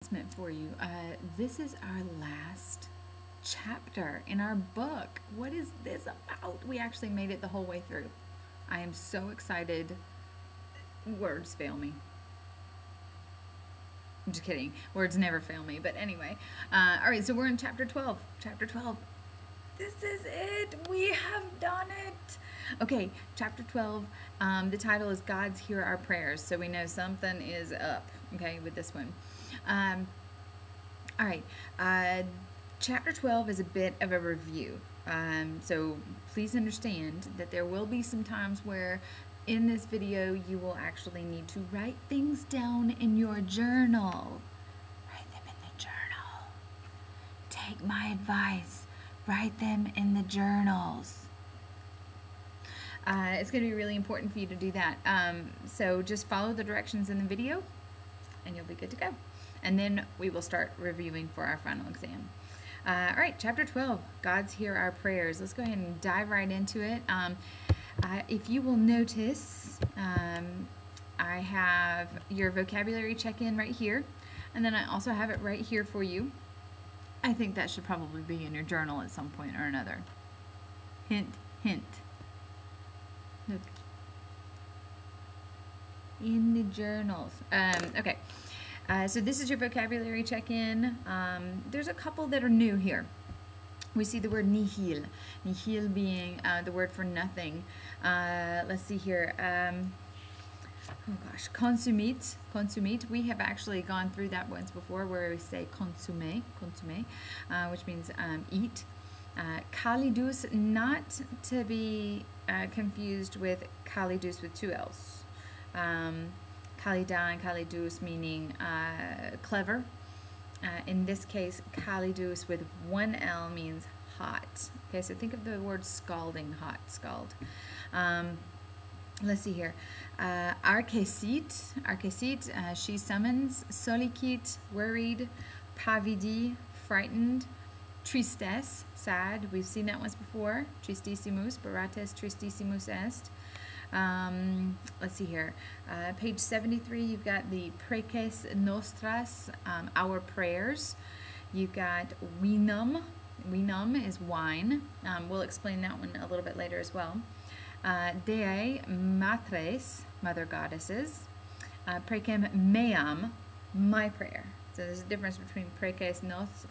announcement for you. This is our last chapter in our book. What is this about? We actually made it the whole way through. I am so excited. Words fail me. I'm just kidding. Words never fail me. But anyway, all right, so we're in chapter 12. Chapter 12. This is it. We have done it. Okay, chapter 12. The title is God's Hear Our Prayers. So we know something is up, okay, with this one. All right. Chapter 12 is a bit of a review. So please understand that there will be some times where in this video you will actually need to write things down in your journal. Write them in the journal. Take my advice. Write them in the journals. It's going to be really important for you to do that. So just follow the directions in the video and you'll be good to go. And then we will start reviewing for our final exam. All right, chapter 12, God's Hear Our Prayers. Let's go ahead and dive right into it. If you will notice, I have your vocabulary check-in right here, and then I also have it right here for you. I think that should probably be in your journal at some point or another. Hint, hint. Look. In the journals. Okay. So this is your vocabulary check-in. There's a couple that are new here. We see the word nihil. Nihil being the word for nothing. Let's see here. Oh gosh, consumit. Consumit. We have actually gone through that once before where we say consume, which means eat. Kalidus, not to be confused with kalidus with two L's. Kalida and kalidus meaning clever. In this case, kalidus with one L means hot. Okay, so think of the word scalding, hot, scald. Let's see here. Arkesit, she summons. Solikit, worried. Pavidi, frightened. Tristes, sad. We've seen that once before. Tristissimus, barates tristissimus est. Let's see here. Page 73, you've got the preces nostras, our prayers. You've got vinum. Vinum is wine. We'll explain that one a little bit later as well. Dei matres, mother goddesses. Precem meam, my prayer. So there's a difference between preces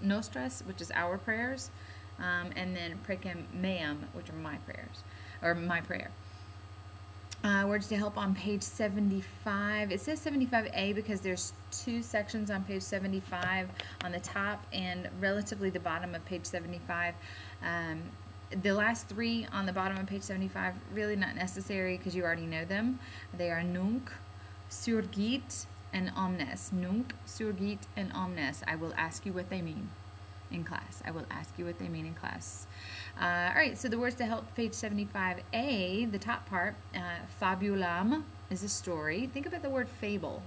nostras, which is our prayers, and then precem meum, which are my prayers, or my prayer. Words to help on page 75. It says 75A because there's two sections on page 75 on the top and relatively the bottom of page 75. The last three on the bottom of page 75, really not necessary because you already know them. They are nunc, surgit, and omnes. Nunc, surgit, and omnes. I will ask you what they mean in class. I will ask you what they mean in class. All right, so the words to help, page 75A, the top part, fabulam is a story. Think about the word fable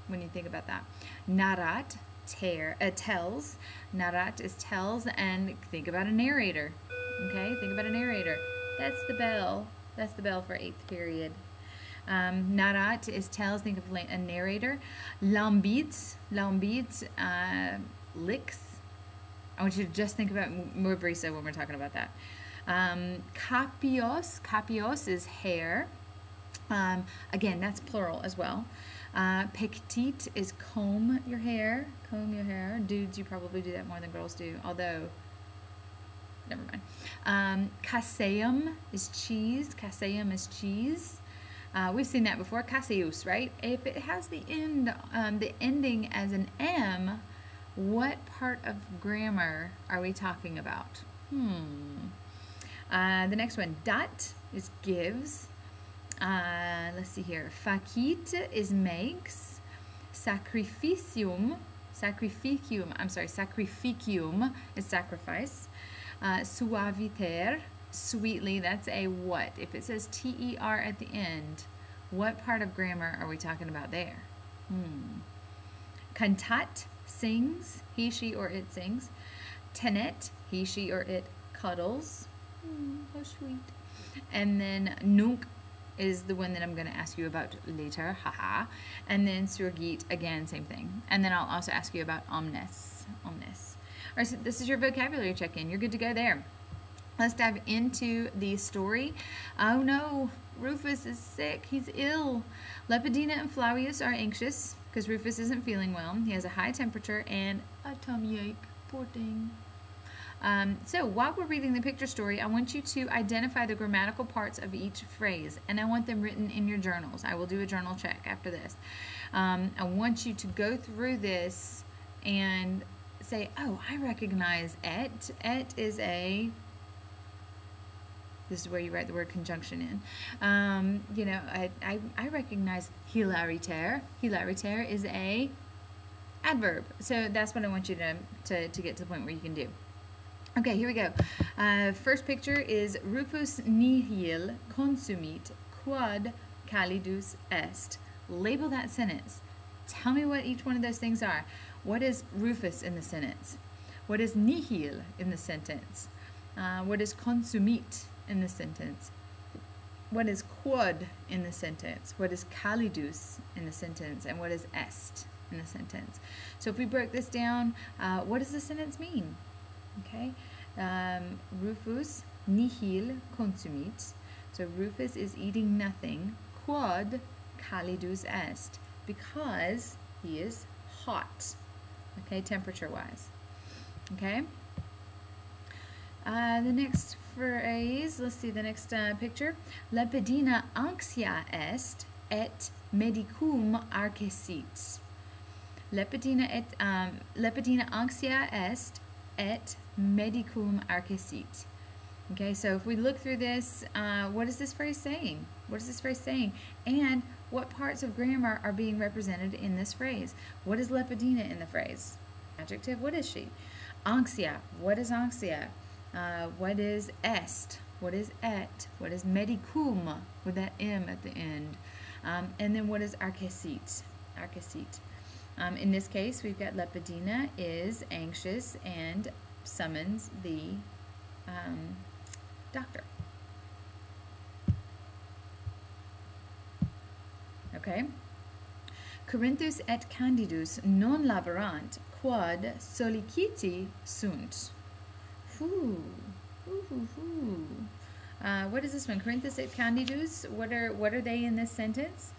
when you think about that. Narat, tells. Narat is tells, and think about a narrator. Okay, think about a narrator. That's the bell. That's the bell for 8th period. Narat is tells. Think of a narrator. Lambit, licks. I want you to just think about Mubrisa when we're talking about that. Kapios is hair. Again, that's plural as well. Pectit is comb your hair. Comb your hair. Dudes, you probably do that more than girls do, although, never mind. Caseum is cheese. Caseum is cheese. We've seen that before. Caseus, right? If it has the ending as an M, what part of grammar are we talking about? The next one, dat is gives. Let's see here. Facit is makes. Sacrificium is sacrifice. Suaviter, sweetly, that's a what? If it says T-E-R at the end, what part of grammar are we talking about there? Cantat, sings, he, she, or it sings. Tenet, he, she, or it cuddles. How sweet. And then nunc is the one that I'm going to ask you about later, haha. And then surgit, again, same thing. And then I'll also ask you about omnes. Omnes. All right, so this is your vocabulary check-in. You're good to go there. Let's dive into the story. Oh no, Rufus is sick. He's ill. Lepidina and Flavius are anxious because Rufus isn't feeling well. He has a high temperature and a tummy ache. Poor thing. So while we're reading the picture story, I want you to identify the grammatical parts of each phrase, and I want them written in your journals. I will do a journal check after this. I want you to go through this and say, oh, I recognize et. Et is a... This is where you write the word conjunction in. You know, I recognize hilariter. Hilariter is a adverb. So that's what I want you to get to the point where you can do. Okay, here we go. First picture is Rufus nihil consumit quod calidus est. Label that sentence. Tell me what each one of those things are. What is Rufus in the sentence? What is nihil in the sentence? What is consumit in the sentence? What is quod in the sentence? What is calidus in the sentence? And what is est in the sentence? So if we broke this down, what does the sentence mean? Okay, Rufus nihil consumit. So Rufus is eating nothing. Quod calidus est, because he is hot. Okay, temperature-wise. Okay. The next phrase, let's see the next picture. Lepidina anxia est et medicum arcesit. Lepidina anxia est et medicum arcesit. Okay, so if we look through this, what is this phrase saying? What is this phrase saying? And what parts of grammar are being represented in this phrase? What is Lepidina in the phrase? Adjective, what is she? Anxia, what is anxia? What is est? What is et? What is medicum with that M at the end? And then what is arcesit? Arcesit. In this case, we've got Lepidina is anxious and summons the doctor. Okay. Corinthus et Candidus non laborant quod soliciti sunt. What is this one? Corinthus et Candidus. What are they in this sentence?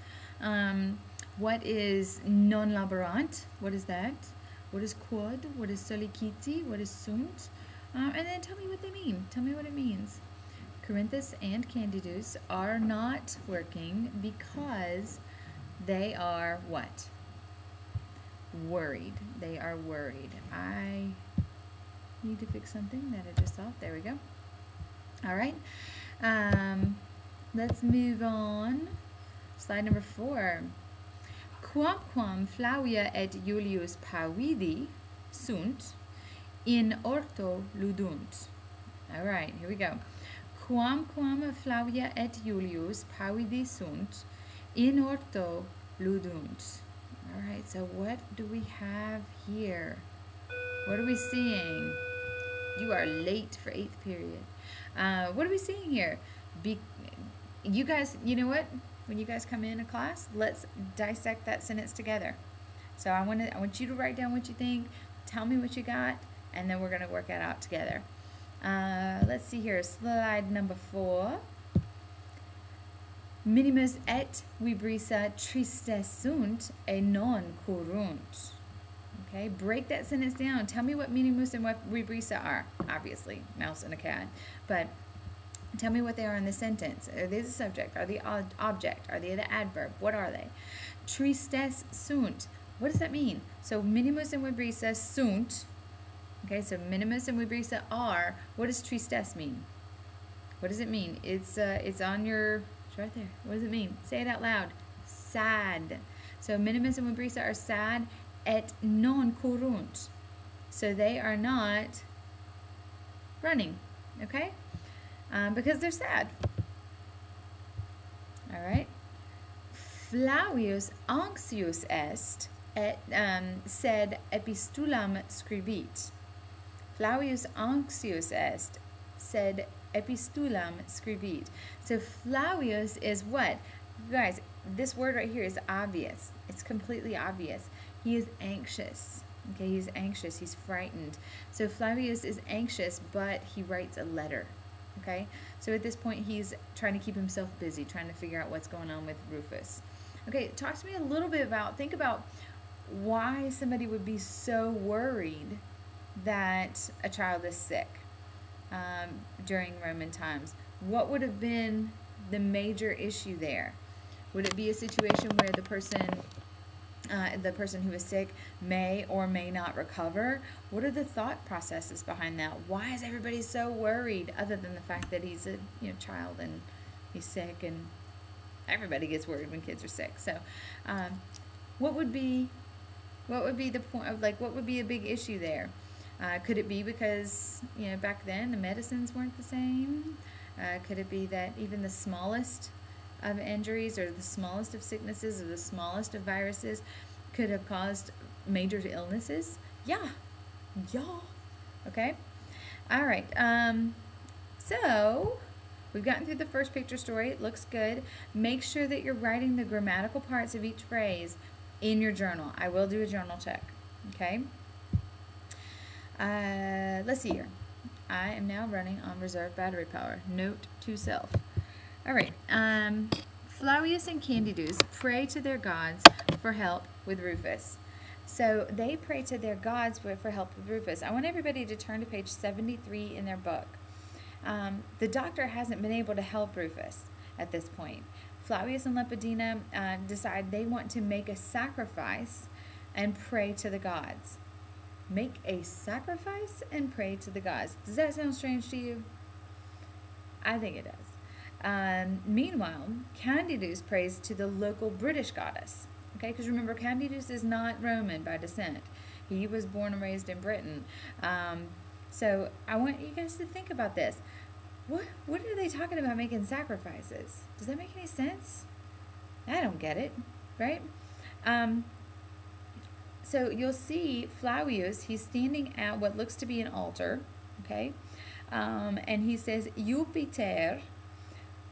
What is non laborant? What is that? What is quod? What is soliciti? What is sunt? And then tell me what they mean. Tell me what it means. Corinthus and Candidus are not working because they are what? Worried. They are worried. I need to fix something that I just saw. There we go. All right. Let's move on. Slide number 4. Quamquam Flavia et Julius Pavidi sunt, in orto ludunt. All right, here we go. Quamquam Flavia et Julius Pavidi sunt, in orto ludunt. All right, so what do we have here? What are we seeing? You are late for 8th period. What are we seeing here? You guys, you know what? When you guys come in a class, let's dissect that sentence together. So I want you to write down what you think, tell me what you got, and then we're going to work that out together. Let's see here, slide number 4. Minimus et vibrisa tristes sunt et non curunt. Okay, break that sentence down. Tell me what minimus and what vibrisa are. Obviously, mouse and a cat. But tell me what they are in the sentence. Are they the subject? Are they the object? Are they the adverb? What are they? Tristes sunt. What does that mean? So minimus and vibrisa sunt. Okay, so minimus and vibrisa are. What does tristes mean? What does it mean? It's on your... It's right there. What does it mean? Say it out loud. Sad. So minimus and vibrisa are sad et non curunt. So they are not running. Okay? Because they're sad. All right. Flavius anxius est et sed epistulam scribit. Flavius anxius est sed epistulam scribit. So Flavius is what? You guys, this word right here is obvious. It's completely obvious. He is anxious. Okay, he's anxious. He's frightened. So Flavius is anxious, but he writes a letter. Okay, so at this point, he's trying to keep himself busy, trying to figure out what's going on with Rufus. Okay, talk to me a little bit about, think about why somebody would be so worried that a child is sick during Roman times. What would have been the major issue there? Would it be a situation where the person who is sick may or may not recover? What are the thought processes behind that? Why is everybody so worried, other than the fact that he's a child and he's sick, and everybody gets worried when kids are sick. So what would be the point of, like, what would be a big issue there? Could it be because back then the medicines weren't the same? Could it be that even the smallest of injuries, or the smallest of sicknesses, or the smallest of viruses could have caused major illnesses? Yeah. Okay. All right. So we've gotten through the first picture story. It looks good. Make sure that you're writing the grammatical parts of each phrase in your journal. I will do a journal check. Okay. Let's see here. I am now running on reserve battery power. Note to self. All right. Flavius and Candidus pray to their gods for help with Rufus. So they pray to their gods for help with Rufus. I want everybody to turn to page 73 in their book. The doctor hasn't been able to help Rufus at this point. Flavius and Lepidina decide they want to make a sacrifice and pray to the gods. Make a sacrifice and pray to the gods. Does that sound strange to you? I think it does. Meanwhile, Candidus prays to the local British goddess. Okay, because remember, Candidus is not Roman by descent. He was born and raised in Britain. So I want you guys to think about this. What are they talking about making sacrifices? Does that make any sense? I don't get it, right? So you'll see Flavius, he's standing at what looks to be an altar, okay? And he says, Jupiter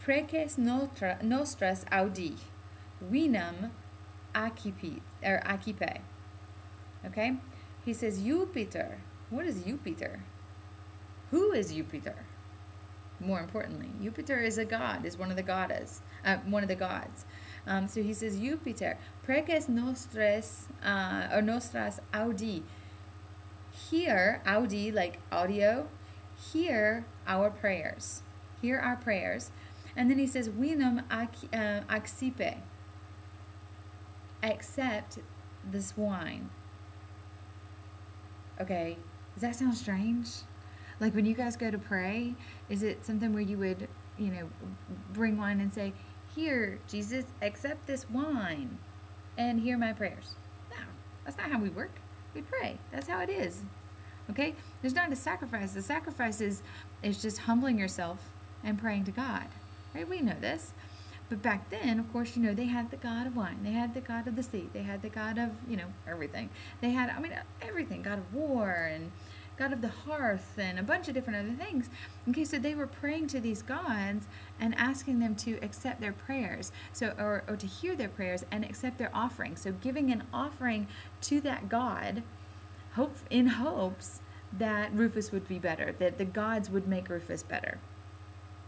preces nostras audi, vinam accipe. Okay? He says, Jupiter. What is Jupiter? Who is Jupiter? More importantly, Jupiter is a god, is one of the gods. So he says, Jupiter, preces nostras audi. Hear, audi, like audio, hear our prayers. Hear our prayers. And then he says, vinam accipe. Accept this wine. Okay, does that sound strange? Like when you guys go to pray, is it something where you would, bring wine and say, here, Jesus, accept this wine and hear my prayers? No, that's not how we work. We pray. That's how it is. Okay? There's not a sacrifice. The sacrifice is just humbling yourself and praying to God. Right? We know this. But back then, of course, they had the god of wine. They had the god of the sea. They had the god of, everything. They had, everything. God of war and god of the hearth and a bunch of different other things. Okay, so they were praying to these gods and asking them to accept their prayers, or to hear their prayers and accept their offering. So giving an offering to that god in hopes that Rufus would be better, that the gods would make Rufus better.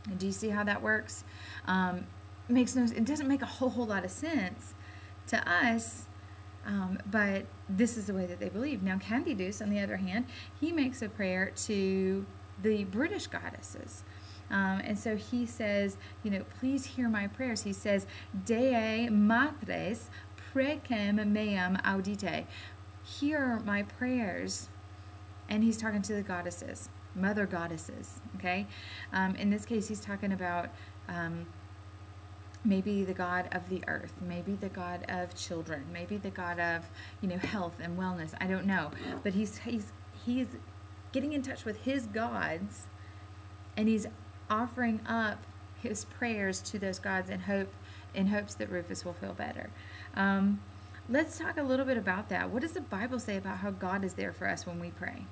And do you see how that works? It doesn't make a whole lot of sense to us, but this is the way that they believe. Now Candidus, on the other hand, he makes a prayer to the British goddesses. And so he says, please hear my prayers. He says, Dei matres precem meam audite. Hear my prayers. And he's talking to the goddesses, mother goddesses, okay? In this case, he's talking about maybe the god of the earth, maybe the god of children, maybe the god of, health and wellness. I don't know. But he's getting in touch with his gods, and he's offering up his prayers to those gods in hopes that Rufus will feel better. Let's talk a little bit about that. What does the Bible say about how God is there for us when we pray?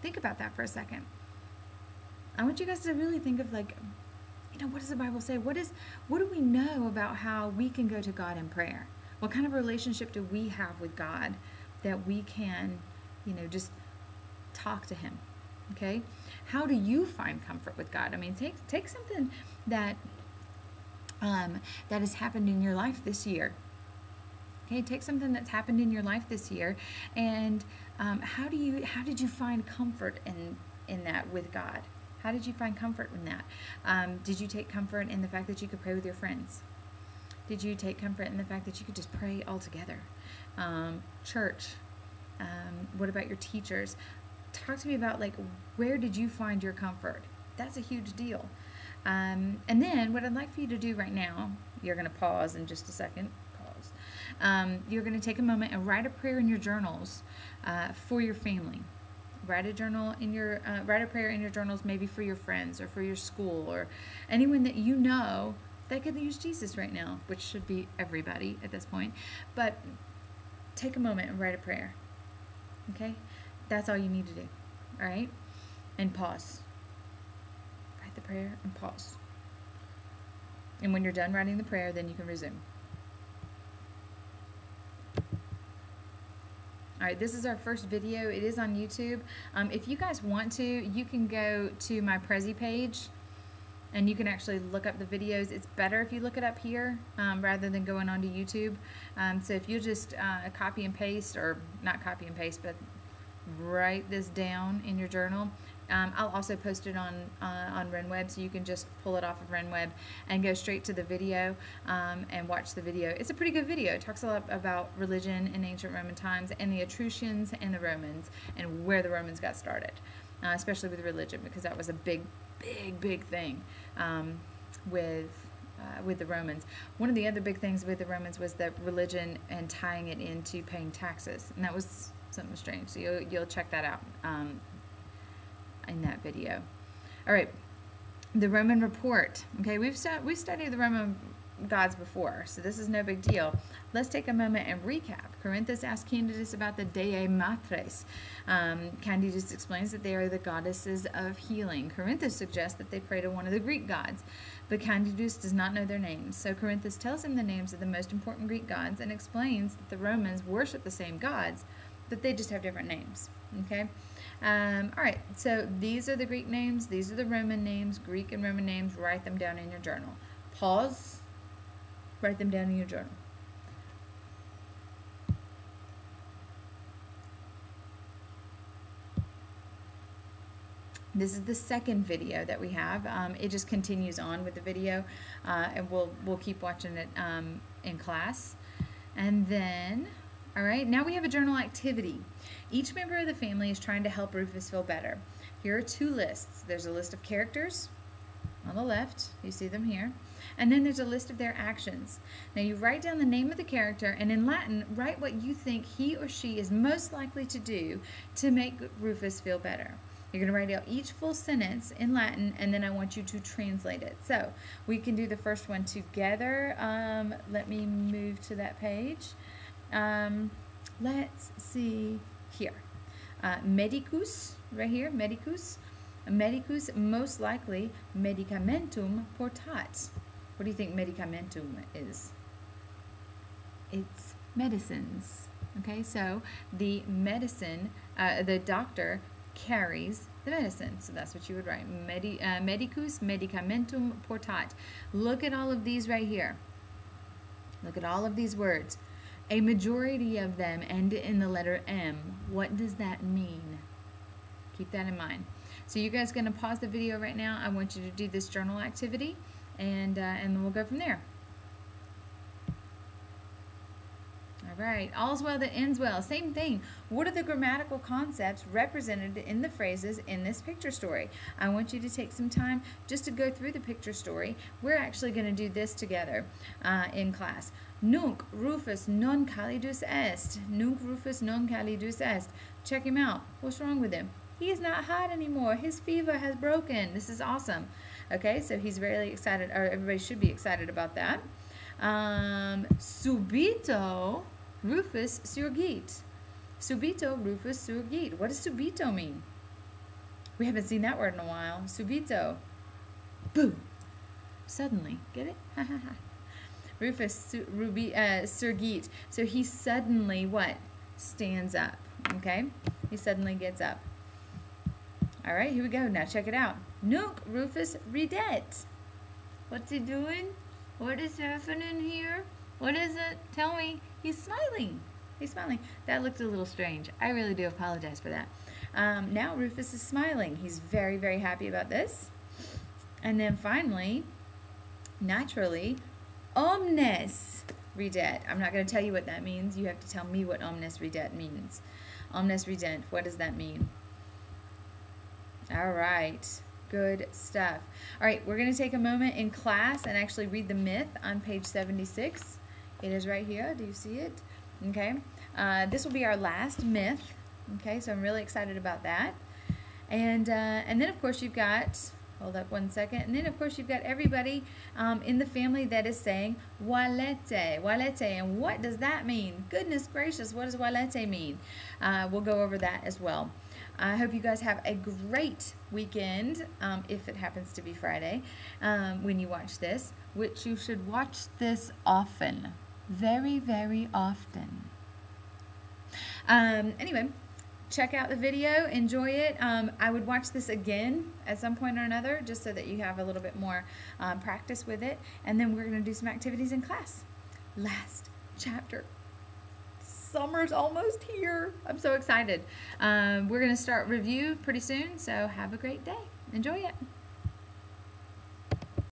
Think about that for a second. I want you guys to really think of, like, what does the Bible say? What do we know about how we can go to God in prayer? What kind of relationship do we have with God that we can, just talk to him? Okay? How do you find comfort with God? I mean, take something that that has happened in your life this year. Okay, take something that's happened in your life this year, and how did you find comfort in that with God? How did you find comfort in that? Did you take comfort in the fact that you could pray with your friends? Did you take comfort in the fact that you could just pray all together? Church. What about your teachers? Talk to me about, like, where did you find your comfort? That's a huge deal. And then what I'd like for you to do right now, you're going to pause in just a second. You're going to take a moment and write a prayer in your journals for your family. Write a prayer in your journals, maybe for your friends or for your school or anyone that you know that could use Jesus right now, which should be everybody at this point. But take a moment and write a prayer. Okay? That's all you need to do. All right? And pause. Write the prayer and pause. And when you're done writing the prayer, then you can resume. All right, this is our first video. It is on YouTube. If you guys want to, you can go to my Prezi page and you can actually look up the videos. It's better if you look it up here rather than going onto YouTube. So if you just copy and paste, or not copy and paste, but write this down in your journal. I'll also post it on RenWeb, so you can just pull it off of RenWeb and go straight to the video and watch the video. It's a pretty good video. It talks a lot about religion in ancient Roman times and the Etruscans and the Romans and where the Romans got started, especially with religion, because that was a big thing with the Romans. One of the other big things with the Romans was that religion and tying it into paying taxes, and that was something strange. So you'll check that out in that video. All right, the Roman report. Okay, we've studied the Roman gods before, so this is no big deal. Let's take a moment and recap. Corinthus asked Candidus about the Dei Matres. Candidus explains that they are the goddesses of healing. Corinthus suggests that they pray to one of the Greek gods, but Candidus does not know their names. So Corinthus tells him the names of the most important Greek gods and explains that the Romans worship the same gods, but they just have different names. Okay? All right, so these are the Greek names, these are the Roman names, Greek and Roman names. Write them down in your journal. Pause, write them down in your journal. This is the second video that we have. It just continues on with the video, and we'll keep watching it in class. And then, all right, now we have a journal activity. Each member of the family is trying to help Rufus feel better. Here are two lists. There's a list of characters on the left. You see them here. And then there's a list of their actions. Now you write down the name of the character, and in Latin, write what you think he or she is most likely to do to make Rufus feel better. You're going to write out each full sentence in Latin, and then I want you to translate it. So we can do the first one together. Let me move to that page. Let's see here. Medicus, right here, medicus. Medicus, most likely, medicamentum portat. What do you think medicamentum is? It's medicines. Okay, so the medicine, the doctor carries the medicine. So that's what you would write. Medicus, medicamentum portat. Look at all of these right here. Look at all of these words. A majority of them end in the letter M. What does that mean? Keep that in mind. So you guys are going to pause the video right now. I want you to do this journal activity, and then we'll go from there. All right, all's well that ends well. Same thing. What are the grammatical concepts represented in the phrases in this picture story? I want you to take some time just to go through the picture story. We're actually going to do this together in class. Nunc Rufus non calidus est. Nunc Rufus non calidus est. Check him out. What's wrong with him? He is not hot anymore. His fever has broken. This is awesome. Okay, so he's really excited, or everybody should be excited about that. Subito Rufus surgit. Subito Rufus surgit. What does subito mean? We haven't seen that word in a while. Subito. Boom. Suddenly. Get it? Rufus, surgit. So he suddenly, what? Stands up. Okay? He suddenly gets up. All right, here we go. Now check it out. Nunc Rufus ridet. What's he doing? What is happening here? What is it? Tell me. He's smiling. He's smiling. That looked a little strange. I really do apologize for that. Now Rufus is smiling. He's very, very happy about this. And then finally, naturally, omnes ridet. I'm not going to tell you what that means. You have to tell me what omnes ridet means. Omnes rident. What does that mean? All right. Good stuff. All right, we're going to take a moment in class and actually read the myth on page 76. It is right here. Do you see it? Okay. This will be our last myth. Okay, so I'm really excited about that. And then, of course, you've got, hold up one second, and then, of course, you've got everybody in the family that is saying walete, walete, and what does that mean? Goodness gracious, what does walete mean? We'll go over that as well. I hope you guys have a great weekend, if it happens to be Friday, when you watch this, which you should watch this often, very, very often. Anyway, check out the video, enjoy it. I would watch this again at some point or another, just so that you have a little bit more practice with it, and then we're going to do some activities in class. Last chapter. Summer's almost here. I'm so excited. We're going to start review pretty soon, so have a great day. Enjoy it.